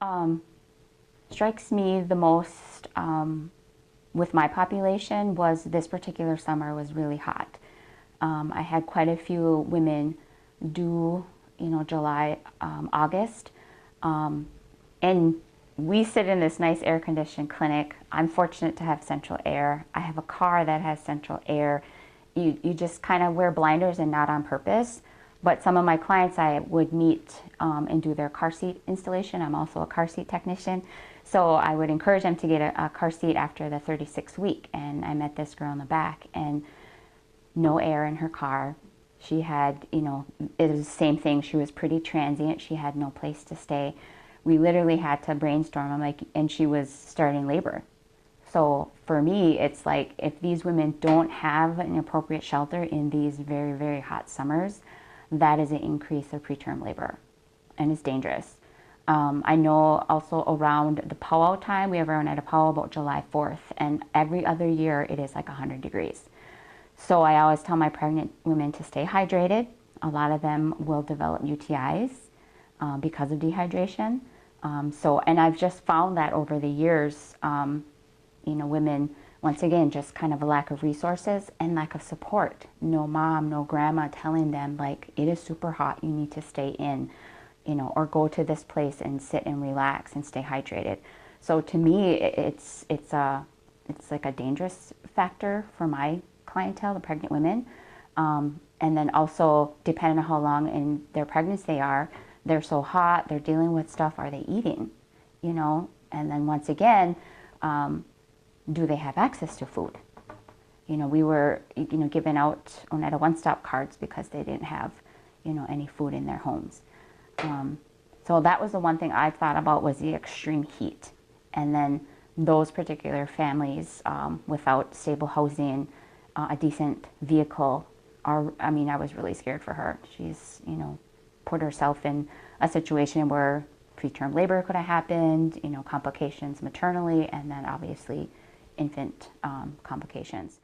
um, strikes me the most with my population was this particular summer was really hot. I had quite a few women due, July, August, and we sit in this nice air-conditioned clinic. I'm fortunate to have central air. I have a car that has central air. You just kind of wear blinders and not on purpose. But some of my clients I would meet and do their car seat installation. I'm also a car seat technician. So I would encourage them to get a car seat after the 36th week. And I met this girl in the back and no air in her car. She had, it was the same thing. She was pretty transient. She had no place to stay. We literally had to brainstorm. And she was starting labor. So for me, it's like if these women don't have an appropriate shelter in these very, very hot summers, that is an increase of preterm labor, and it's dangerous. I know also around the powwow time, we have our own at a powwow about July 4th, and every other year it is like 100 degrees. So I always tell my pregnant women to stay hydrated. A lot of them will develop UTIs because of dehydration. And I've just found that over the years, women, once again, just kind of a lack of resources and lack of support. No mom, no grandma telling them like, it is super hot, you need to stay in, or go to this place and sit and relax and stay hydrated. So to me, it's like a dangerous factor for my clientele, the pregnant women. And then also, depending on how long in their pregnancy they are, they're so hot, they're dealing with stuff, are they eating, And then once again, do they have access to food? We were, giving out Oneida One-Stop cards because they didn't have, any food in their homes. So that was the one thing I thought about was the extreme heat. And then those particular families without stable housing, a decent vehicle, I was really scared for her. She's, put herself in a situation where preterm labor could have happened, complications maternally, and then obviously infant complications.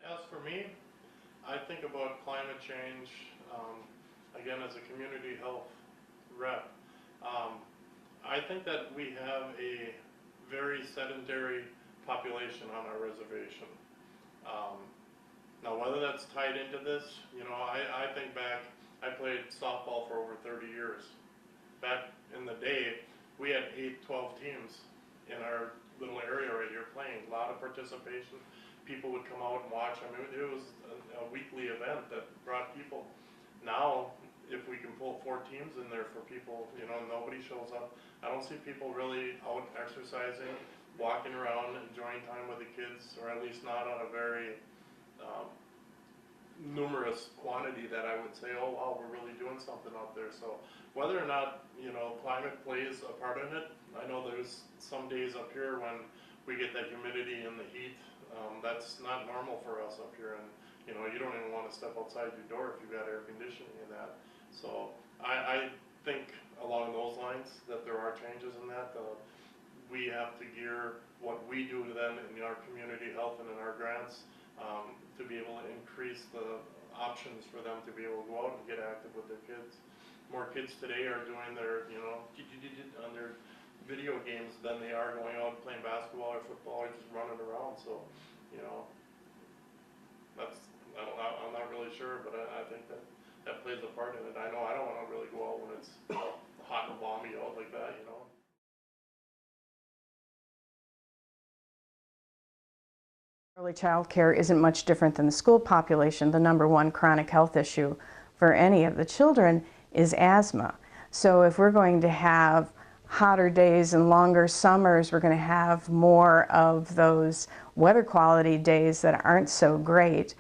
As for me, I think about climate change, again, as a community health rep. I think that we have a very sedentary population on our reservation. Now, whether that's tied into this, I think back, I played softball for over 30 years. Back in the day, we had 8, 12 teams in our little area right here playing. A lot of participation. People would come out and watch. It was a weekly event that brought people. Now, if we can pull 4 teams in there for people, nobody shows up. I don't see people really out exercising, walking around, enjoying time with the kids, or at least not on a very numerous quantity that I would say, oh wow, we're really doing something out there. So whether or not climate plays a part in it, I know there's some days up here when we get that humidity and the heat. That's not normal for us up here, and you don't even want to step outside your door if you've got air conditioning and that. So I think along those lines that there are changes in that. We have to gear what we do to them in our community health and in our grants to be able to increase the options for them to be able to go out and get active with their kids. More kids today are doing their, on their video games than they are going out and playing basketball or football or just running around. So, I'm not really sure, but I think that plays a part in it. I know I don't want to really go out when it's hot and balmy out like that, Early child care isn't much different than the school population. The number one chronic health issue for any of the children is asthma. So if we're going to have hotter days and longer summers, we're going to have more of those weather quality days that aren't so great.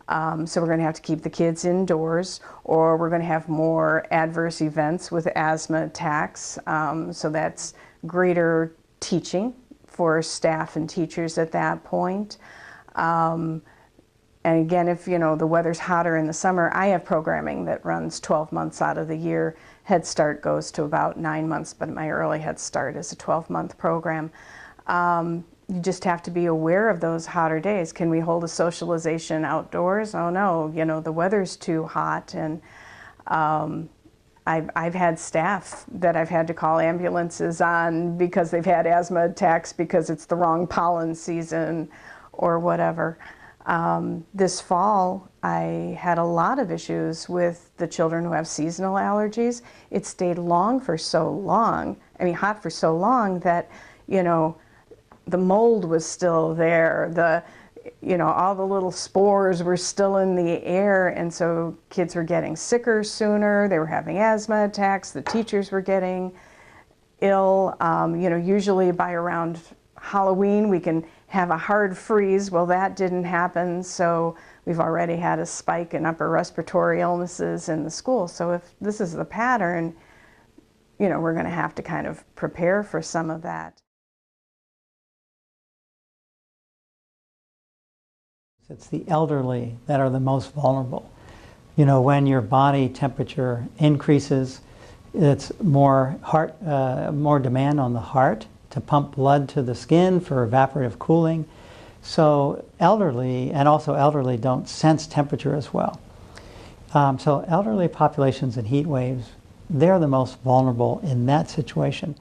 So we're going to have to keep the kids indoors, or we're going to have more adverse events with asthma attacks. So that's greater teaching for staff and teachers at that point. And again, if the weather's hotter in the summer, I have programming that runs 12 months out of the year. Head Start goes to about 9 months, but my early Head Start is a 12-month program. You just have to be aware of those hotter days. Can we hold a socialization outdoors? Oh no, the weather's too hot. And I've had staff that I've had to call ambulances on because they've had asthma attacks because it's the wrong pollen season or whatever. This fall, I had a lot of issues with the children who have seasonal allergies. It stayed long for so long, I mean hot for so long that, you know, the mold was still there, all the little spores were still in the air, and so kids were getting sicker sooner, they were having asthma attacks, the teachers were getting ill. Usually by around Halloween we can have a hard freeze. Well, that didn't happen, so we've already had a spike in upper respiratory illnesses in the school. So if this is the pattern, we're going to have to kind of prepare for some of that. It's the elderly that are the most vulnerable. When your body temperature increases, it's more demand on the heart to pump blood to the skin for evaporative cooling. So elderly don't sense temperature as well. So elderly populations and heat waves, they're the most vulnerable in that situation.